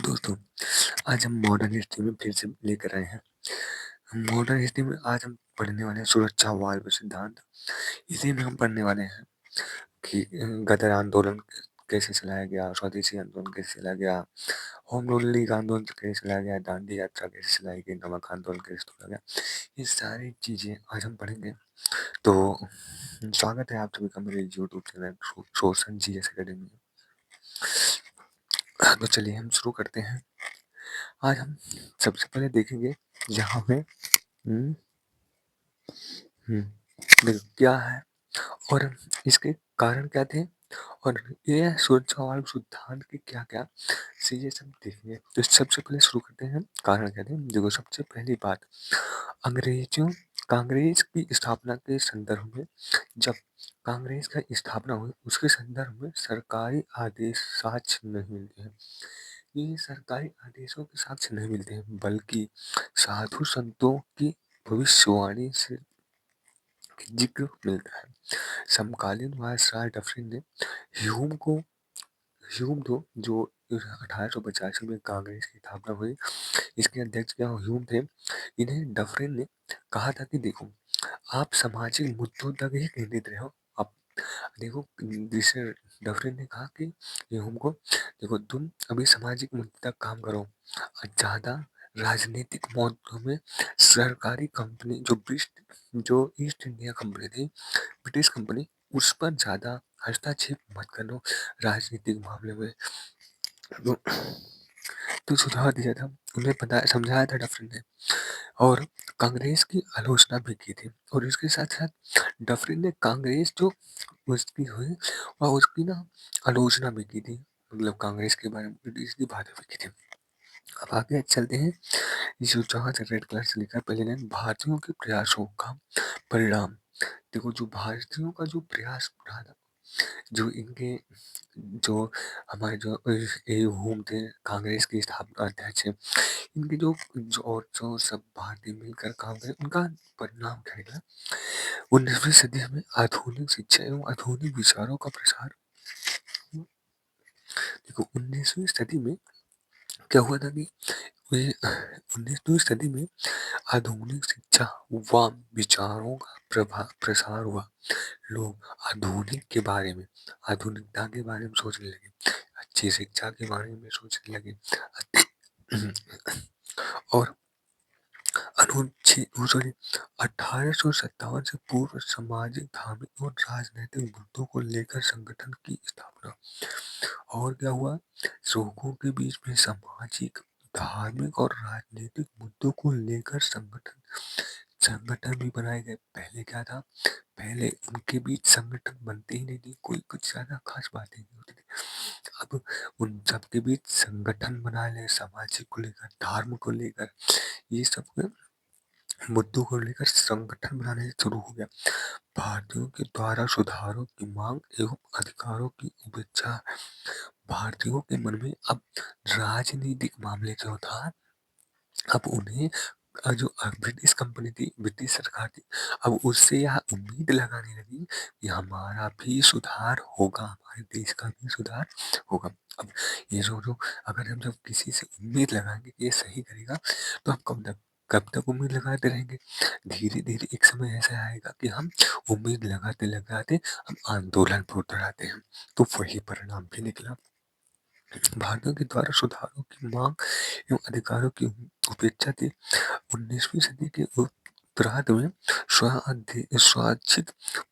दोस्तों, आज हम मॉडर्न हिस्ट्री में फिर से लेकर आए हैं। मॉडर्न हिस्ट्री में आज हम पढ़ने वाले हैं सुरक्षावाद सिद्धांत। इसी में हम पढ़ने वाले हैं कि गदर आंदोलन कैसे चलाया गया, स्वदेशी आंदोलन कैसे चलाया गया, होम रूल लीग आंदोलन कैसे चलाया गया, दांडी यात्रा कैसे चलाई गई, नमक आंदोलन कैसे तोड़ा गया। ये सारी चीजें आज हम पढ़ेंगे। तो स्वागत है आप सभी का मेरे यूट्यूब चैनल रोशन जीएस एकेडमी में। तो चलिए हम शुरू करते हैं। आज हम सबसे पहले देखेंगे यहाँ पे हम्म, देखो क्या है और इसके कारण क्या थे और ये सुरक्षावाद सिद्धांत के क्या क्या चीजें सब देखेंगे। तो सबसे पहले शुरू करते हैं कारण क्या थे। देखो सबसे पहली बात, अंग्रेजों कांग्रेस की स्थापना के संदर्भ में, जब कांग्रेस का स्थापना हुई उसके संदर्भ में सरकारी आदेश साक्ष्य नहीं मिलते हैं। ये सरकारी आदेशों के साक्ष्य नहीं मिलते हैं बल्कि साधु संतों की भविष्यवाणी से जिक्र मिलता है। समकालीन वायसराय डफरिन ने ह्यूम को ह्यूम दो जो 1885 में कांग्रेस की स्थापना हुई, इसके अध्यक्ष क्या ह्यूम थे। इन्हें डफरिन ने कहा था कि देखो आप सामाजिक मुद्दों तक ही केंद्रित रहो। आप देखो जिसे डफरिन ने कहा कि ह्यूम को, देखो तुम अभी सामाजिक मुद्दे तक काम करो और ज्यादा राजनीतिक मुद्दों में सरकारी कंपनी जो ईस्ट इंडिया कंपनी थी, ब्रिटिश कंपनी, उस पर ज्यादा हस्तक्षेप मत करो राजनीतिक मामले में। तो, तो सुझाव दिया था, उन्हें पता समझाया था डफरिन ने और कांग्रेस की आलोचना भी की थी। और इसके साथ साथ डफरिन ने कांग्रेस जो उसकी हुई और उसकी ना आलोचना भी की थी, मतलब कांग्रेस के बारे में ब्रिटिश की बातें भी की थी। अब आगे चलते हैं। जो जहाँ से रेड कलर से लिखा है पहले लाइन, भारतीयों के प्रयासों का परिणाम। देखो जो भारतीयों का जो प्रयास रहा था, जो इनके जो हमारे जो होम थे कांग्रेस के स्थापना अध्यक्ष हैं, इनके जो सब भारतीय मिलकर काम करें उनका परिणाम क्या निकला। 19वीं सदी में आधुनिक शिक्षा एवं आधुनिक विचारों का प्रसार। देखो 19वीं सदी में क्या हुआ था कि 19वीं सदी में आधुनिक शिक्षा व विचारों का प्रसार हुआ। लोग आधुनिक के बारे में, आधुनिकता के बारे में सोचने लगे, अच्छी शिक्षा के बारे में सोचने लगे और अनुच्छेद 1857 से पूर्व सामाजिक, धार्मिक और राजनीतिक मुद्दों को लेकर संगठन की स्थापना। और क्या हुआ, लोगों के बीच में सामाजिक, धार्मिक और राजनीतिक मुद्दों को लेकर संगठन भी बनाए गए। पहले क्या था, पहले उनके बीच संगठन बनते ही नहीं थी, कोई कुछ ज्यादा खास बातें नहीं होती थी। अब उन सबके बीच संगठन बना ले, सामाजिक को लेकर, धर्म को लेकर, ये सब मुद्दों को लेकर संगठन बनाने शुरू हो गया। भारतीयों के द्वारा सुधारों की मांग एवं अधिकारों की उपेक्षा। भारतीयों के मन में अब राजनीतिक मामले जो था, अब उन्हें जो ब्रिटिश कंपनी थी, ब्रिटिश सरकार थी, अब उससे यह उम्मीद लगाने लगी कि हमारा भी सुधार होगा, हमारे देश का भी सुधार होगा। अब ये जो अगर हम जब किसी से उम्मीद लगाएंगे कि ये सही करेगा, तो हम कब तक उम्मीद लगाते रहेंगे। धीरे धीरे एक समय ऐसा आएगा कि हम उम्मीद लगाते लगाते हम आंदोलन पर उतर आते हैं। तो वही परिणाम भी निकला। भारतीयों के द्वारा सुधारों की मांग एवं अधिकारों की उपेक्षा थी। 19वीं सदी के उत्तरार्ध में स्वशिक्षित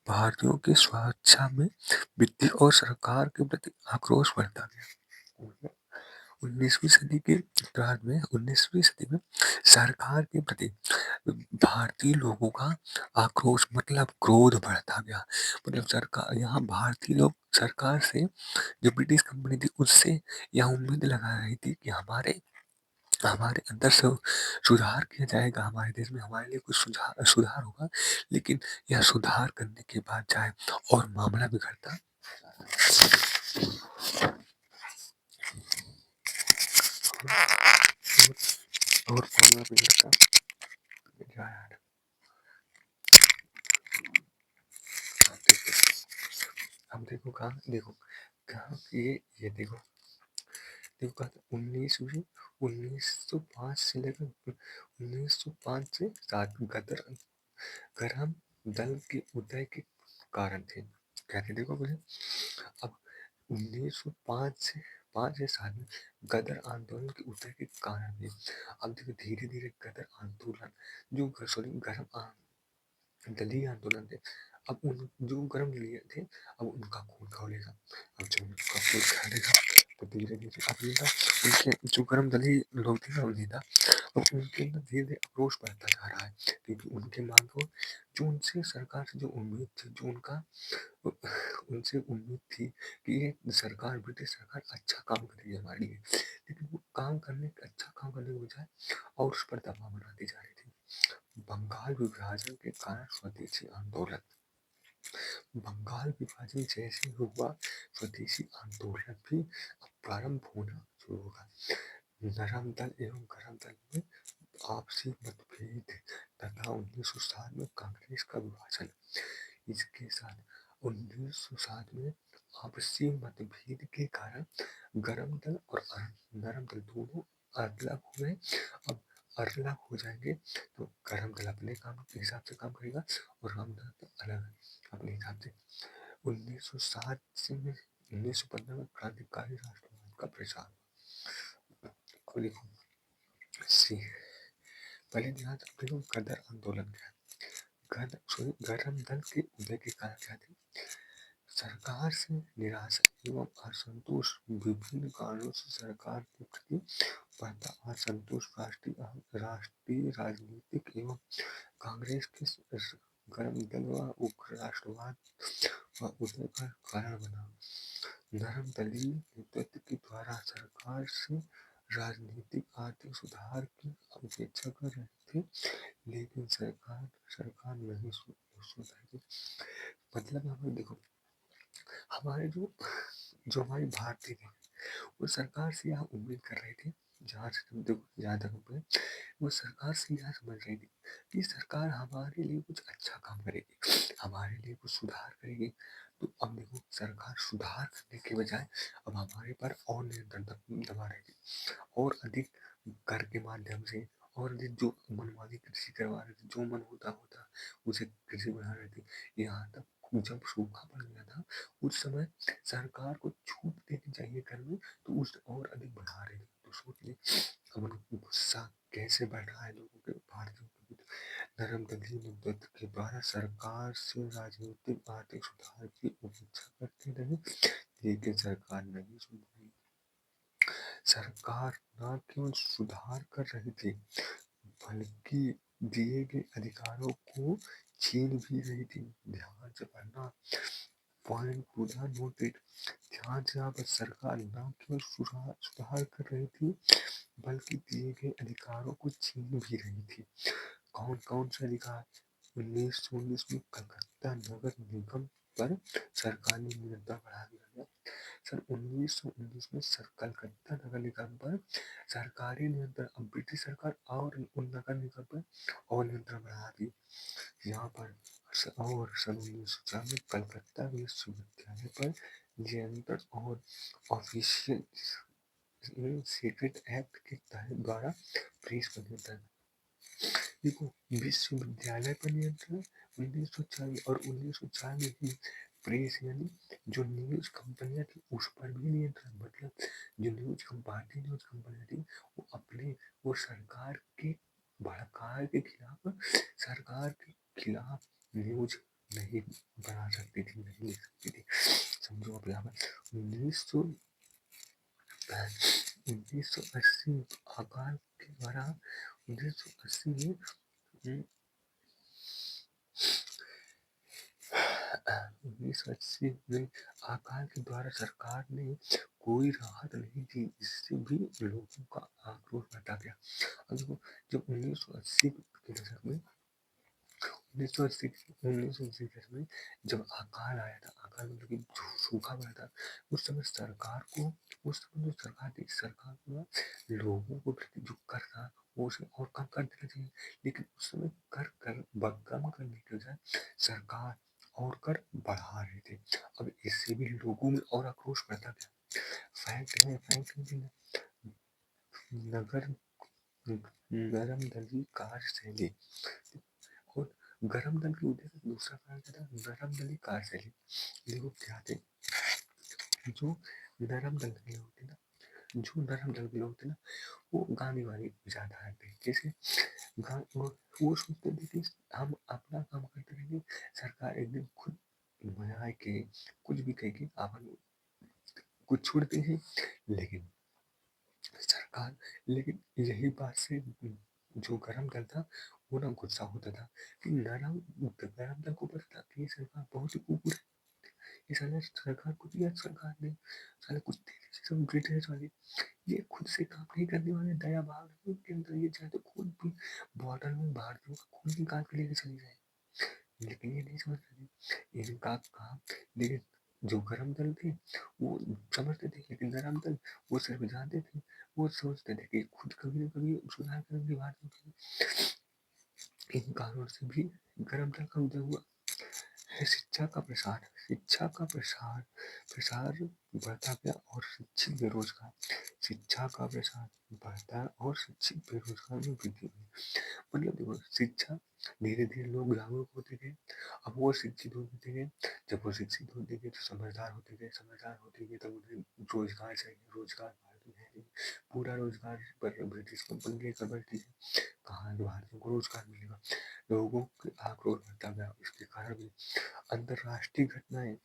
भारतीयों की स्वेच्छा में वृद्धि और सरकार के प्रति आक्रोश बढ़ता गया। 19वीं सदी में सरकार के प्रति भारतीय लोगों का आक्रोश मतलब क्रोध बढ़ता गया। मतलब सरकार, यहाँ भारतीय लोग सरकार से, जो ब्रिटिश कंपनी थी उससे यह उम्मीद लगा रही थी कि हमारे हमारे अंदर से सुधार किया जाएगा, हमारे देश में हमारे लिए कुछ सुधार सुधार होगा। लेकिन यह सुधार करने के बाद जाए और मामला बिगड़ता और मामला बिगड़ता यार। अब देखो कहाँ, देखो कहाँ ये देखो देखो कहा था 1905 से लेकर 1905 से 7 गरम दल के उदय के कारण थे। क्या थे देखो बोले, अब 1905 से 5 या 7 में गदर आंदोलन के उदय के कारण थे। अब देखो धीरे धीरे गदर आंदोलन जो सॉरी गरम दलीय आंदोलन थे, अब उन जो गर्म दलीय थे अब उनका खून खौलेगा। अब जब उनका खून खौलेगा तो धीरे धीरे अब ये ना उनके जो गर्म दलीय लोग थे ना नेता, अब उनके अंदर धीरे धीरे आक्रोश बढ़ता जा रहा है, क्योंकि उनके मांगों जो उनसे सरकार से जो उम्मीद थी, जो उनका उनसे उम्मीद थी कि ये सरकार ब्रिटिश सरकार अच्छा काम करेगी हमारे लिए, लेकिन वो काम करने अच्छा काम करने के बजाय और उस पर दबाव बनाती जा रही थी। बंगाल विभाजन के कारण स्वदेशी आंदोलन, बंगाल विभाजन जैसे हुआ स्वदेशी आंदोलन भी अब प्रारंभ होना शुरू होगा। नरम दल एवं गरम दल में आपसी मतभेद तथा 1907 में कांग्रेस का विभाजन, इसके साथ 1907 में आपसी मतभेद के कारण गरम दल और नरम दल दोनों अलग हुए। अब अलग हो जाएंगे तो गरम दल अपने काम के हिसाब से काम करेगा और नरम दल अलग अपने हिसाब से। 1907 से 1915 में क्रांतिकारी राष्ट्रवाद का प्रचार। अब देखो पहले ध्यान देखो गदर आंदोलन क्या, गरम दल के उदय के कारण क्या थे, सरकार से निराशा एवं असंतोष, विभिन्न कारणों से सरकार के प्रति बढ़ता असंतोष राष्ट्रीय राजनीतिक एवं कांग्रेस के गरम दल व उग्र राष्ट्रवाद व उदय का कारण बना। नरम दलीय नेतृत्व के द्वारा सरकार से राजनीतिक आर्थिक सुधार की अपेक्षा कर रहे थे, लेकिन सरकार नहीं सुधरी। मतलब यहाँ पर देखो हमारे जो हमारे भारतीय थे वो सरकार से यहाँ उम्मीद कर रहे थे, जहाँ से देखो जहाँ तक वो सरकार से यह समझ रही थी कि सरकार हमारे लिए कुछ अच्छा काम करेगी, हमारे लिए कुछ सुधार करेगी। तो अब देखो सरकार सुधार करने के बजाय अब हमारे पर और नियंत्रण दबा रही थी, और अधिक कर के माध्यम से और अधिक जो मनमानी कृषि करवा रहे थे, जो मन होता होता उसे कृषि बढ़ा रहे थे। यहाँ तक जब सूखा पड़ गया था उस समय सरकार को छूट देनी चाहिए कर में, तो उस और अधिक बढ़ा रहे थे। तो सोचिए अब उनको गुस्सा कैसे बढ़ रहा है लोगों के, भारतीयों के बीच। नरम दलीय नेतृत्व के द्वारा सरकार से राजनीतिक आर्थिक सुधार की अपेक्षा करते रहे, लेकिन सरकार नहीं सुधरी। सरकार न केवल सुधार कर रही थी बल्कि दिए गए अधिकारों को छीन भी रही थी। ध्यान से पढ़ना, पॉइंट टू द नोटेड। ध्यान से यहाँ पर सरकार न केवल सुधार कर रही थी बल्कि दिए गए अधिकारों को छीन भी रही थी। कौन कौन से अधिकार? 1919 में कलकत्ता नगर निगम पर सरकार ने नियंत्रण बढ़ा दिया गया। सन 1919 में कलकत्ता नगर निगम पर सरकारी नियंत्रण, अब ब्रिटिश सरकार और उन नगर निगम पर और नियंत्रण बढ़ा दी। यहाँ पर और सन 1904 में कलकत्ता विश्वविद्यालय पर नियंत्रण और ऑफिशियल सीक्रेट एक्ट के तहत द्वारा प्रेस पर नियंत्रण। देखो विश्वविद्यालय पर नियंत्रण 1904 और 1904 में ही प्रेस यानी जो न्यूज कंपनियां थी उस पर भी नियंत्रण। मतलब जो भारतीय न्यूज कंपनियां थी वो अपने वो सरकार के भड़काए के खिलाफ, सरकार के खिलाफ न्यूज नहीं बना सकती थी, नहीं लिख सकती थी। समझो अब यहाँ पर 1980 अकाल के द्वारा 1980 में 1980 में अकाल के द्वारा सरकार ने कोई राहत नहीं दी, इससे भी लोगों का आक्रोश बढ़ता गया। अब देखो जब 1980 के दशक में 1980 के दशक में जब अकाल आया था, अकाल मतलब कि सूखा पड़ा था, उस समय सरकार को उस समय जो सरकार थी, सरकार को ना लोगों को प्रति जो कर था वो उसे और कम कर देना चाहिए, लेकिन उस समय कम करने के बजाय सरकार और कर बढ़ा रहे थे। अब इससे भी लोगों में और आक्रोश बढ़ता गया। फैक्ट है, फैक्ट है। नगर गरम दली कार्यशैली, और गरम दल के उद्देश्य दूसरा कारण क्या था, नरम दली कार्यशैली। देखो क्या थे, जो नरम दल के लोग थे ना, जो नरम दल के लोग थे ना, वो गांधीवादी विचारधारा थे। जैसे वो सोचते थे कि हम अपना काम करते रहेंगे, सरकार एक दिन खुद बनाए के कुछ भी कहेगी, अपन कुछ छोड़ते हैं। लेकिन सरकार, लेकिन यही बात से जो गरम दल था वो ना गुस्सा होता था कि गरम दल को पता था कि ये सरकार बहुत ही ऊपर है, ये साला सरकार को दिया, सरकार ने साले कुछ तेजी से ब्रिटिश वाले, ये खुद से काम नहीं करने वाले, दया भाव के अंदर ये चाहे तो खुद भी बॉर्डर में भारतीयों का खून निकाल के लेके चली जाए। लेकिन ये नहीं समझ रहे इनका काम। लेकिन जो गरम दल थे वो समझते थे, लेकिन नरम दल वो सिर्फ जानते थे, वो सोचते थे कि खुद कभी ना कभी सुधार करेंगे भारतीयों के। इन कारणों से भी गरम दल का उदय हुआ है। शिक्षा का प्रसार, शिक्षा का प्रसार प्रसार बढ़ता गया और शिक्षित बेरोजगार, शिक्षा का प्रसार बढ़ता और शिक्षित बेरोजगार में वृद्धि हुई। मतलब देखो, शिक्षा धीरे धीरे लोग जागरूक होते गए, अब वो शिक्षित होते गए, जब वो शिक्षित होते गए तो समझदार होते गए, समझदार होते गए तब उन्हें रोजगार चाहिए, रोजगार भारत में है नहीं, पूरा रोजगार पर ब्रिटिश कंपनी लेकर बैठी है, कहाँ भारतीयों को रोजगार मिलेगा। लोगों के आक्रोश बढ़ता गया, इसके कारण भी अंतरराष्ट्रीय घटनाएं।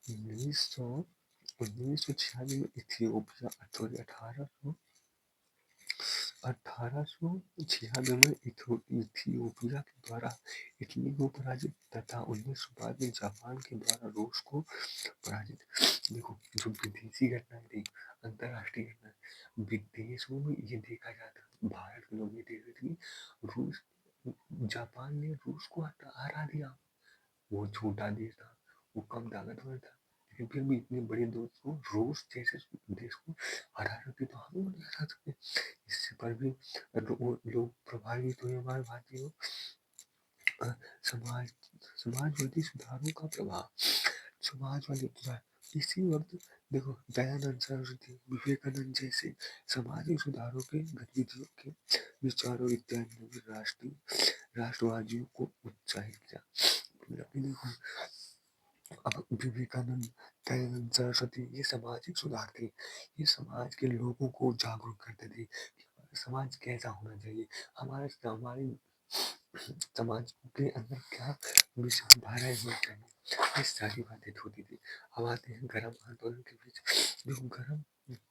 1996 में इथियोपिया, सॉरी 1896 में इथियोपिया के द्वारा इटली को पराजित तथा 1905 में जापान के द्वारा रूस को पराजित। देखो, जो विदेशी घटनाएं थी, अंतरराष्ट्रीय घटनाएं, विदेशों में ये देखा जाता, भारत के लोग ये देख रहे थे कि रूस, जापान ने रूस को हरा दिया, वो छोटा देश था, वो कम ताकतवर था, लेकिन फिर भी इतने बड़े देश को, रूस जैसे देश को हरा सकते, तो हम नहीं हरा सकते। इससे पर भी लोग प्रभावित हुए, हमारे भारतीय समाज, समाजवादी सुधारों का प्रभाव, समाजवादी सुधार। इसी वक्त देखो, दयानंद सरस्वती, विवेकानंद जैसे सामाजिक सुधारों के गतिविधियों के विचारों इत्यादि ने राष्ट्रवादियों को उत्साहित किया। देखो, अब विवेकानंद, दयानंद सरस्वती, ये सामाजिक सुधार थे, ये समाज के लोगों को जागरूक करते थे कि समाज कैसा होना चाहिए, हमारे हमारे समाज के अंदर क्या विचारधाराएं होनी चाहिए, ये सारी बातें होती थी। अब आते हैं गरम आंदोलन के बीच, जो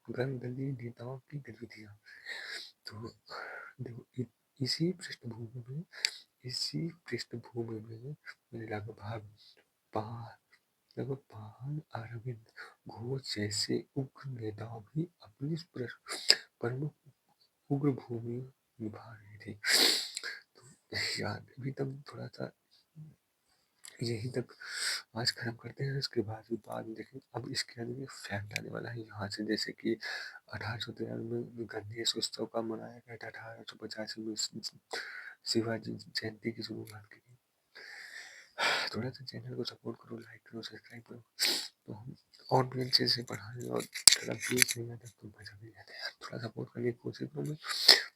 गरम दलीय नेताओं की गतिविधियां। तो देखो, इसी पृष्ठभूमि में लगभग पाल अरविंद घोष जैसे उग्र नेताओं भी अपनी प्रमुख उग्र भूमि निभा रहे थे। तो यार अभी तक थोड़ा सा यही तक आज खत्म करते हैं, इसके बाद में देखें। अब इसके आगे फैक्ट आने वाला है यहाँ से, जैसे कि 1893 में गणेश उत्सव का मनाया गया था, 1885 में शिवाजी जयंती की शुरुआत की गई। थोड़ा सा चैनल को सपोर्ट करो, लाइक करो, सब्सक्राइब करो, तो हम और भी अच्छे से पढ़ाने और थोड़ा व्यूज नहीं आता तो मजा भी आता है। थोड़ा सपोर्ट करने की कोशिश करूँ, मैं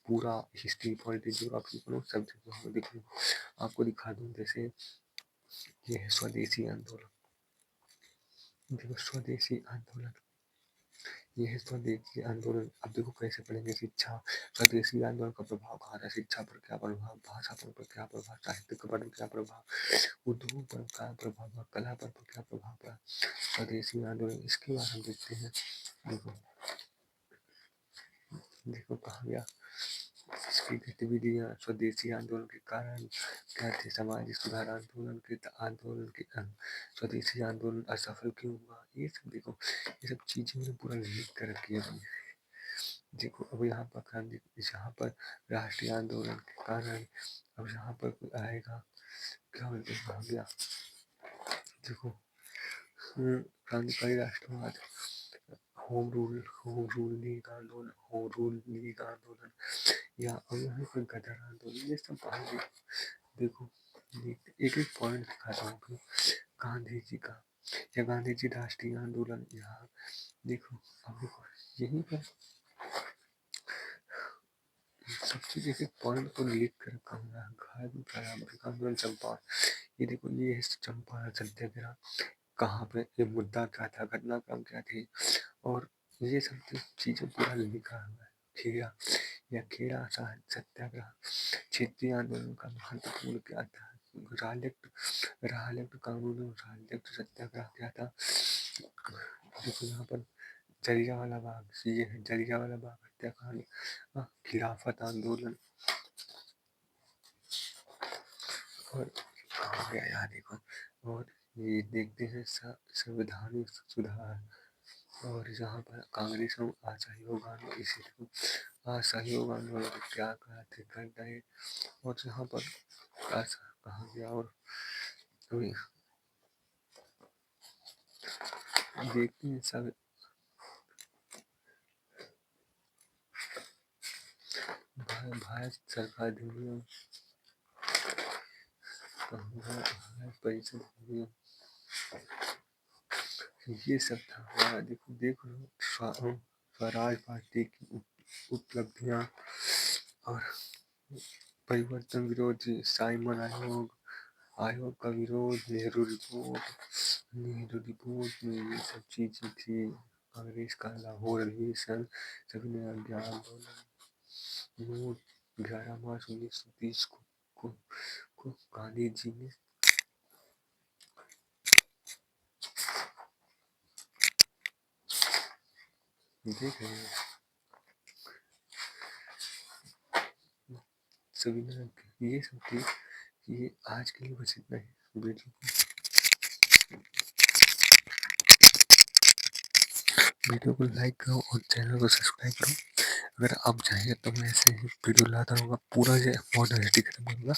पूरा हिस्ट्री, पॉलिटिक्स, ज्योग्राफी पढ़ूँ, सब जगह आपको दिखा दूँ। जैसे ये है स्वदेशी आंदोलन, देखो स्वदेशी आंदोलन, ये है स्वदेशी आंदोलन। अब देखो कैसे पढ़ेंगे, शिक्षा, स्वदेशी आंदोलन का प्रभाव कहाँ था, शिक्षा पर क्या प्रभाव, भाषा पर क्या प्रभाव, साहित्य पर क्या प्रभाव, उद्योग पर क्या प्रभाव, कला पर क्या प्रभाव पड़ा, स्वदेशी आंदोलन। इसके बाद हम देखते हैं, देखो देखो कहा गया, इसकी गतिविधियां, स्वदेशी आंदोलन के कारण क्या थे, सामाजिक सुधार आंदोलन के स्वदेशी आंदोलन असफल क्यों हुआ, ये सब देखो, ये सब चीजें मैंने पूरा लिख कर रखी है। देखो अब यहाँ पर यहाँ पर राष्ट्रीय आंदोलन के कारण, अब यहाँ पर आएगा क्या बोलते हैं, गया देखो, क्रांतिकारी राष्ट्रवाद, होम रूल लीग आंदोलन, या और यहाँ पर गदर आंदोलन, ये सब देखो एक एक पॉइंट दिखाता हूँ। गांधी जी का या गांधी जी राष्ट्रीय आंदोलन, यहाँ देखो, अब देखो यहीं पर सब चीज एक पॉइंट को लिख कर रखा हुआ है। भारत आंदोलन चंपारण, ये देखो ये है चंपारण सत्याग्रह, कहाँ पे ये मुद्दा क्या था, घटनाक्रम क्या थी, और ये सब चीजें पूरा लिखा हुआ है। खेड़ा या खेड़ा सत्याग्रह, क्षेत्रीय आंदोलन का महत्वपूर्ण क्या था, रालेक्ट कानून और रालेक्ट सत्याग्रह क्या था। देखो यहाँ पर जलियांवाला बाग, ये है जलियांवाला बाग हत्याकांड, खिलाफत आंदोलन, और हो गया यार देखो, और ये देखते हैं संवैधानिक सुधार, और यहाँ पर कांग्रेस और असहयोग आंदोलन, इसी को असहयोग आंदोलन क्या कहते कर रहे, और यहाँ पर ऐसा कहा गया, और देखते हैं सब भारत सरकार अधिनियम, भारत परिषद अधिनियम, ये सब था। देखो देख लो स्वराज पार्टी की उपलब्धियां, और परिवर्तन विरोधी साइमन आयोग का विरोध, नेहरू रिपोर्ट में ये सब चीजें थी। कांग्रेस का लाहौर अधिवेशन, सविनय आंदोलन, नोट 11 मार्च 1930 को गांधी जी ने देख रहे हैं सविनय, ये सब थी। ये आज के लिए बस इतना ही। वीडियो को लाइक करो और चैनल को सब्सक्राइब करो। अगर आप चाहें तो मैं ऐसे ही वीडियो लाता रहूँगा, पूरा जो मॉडर्निटी खत्म करूँगा।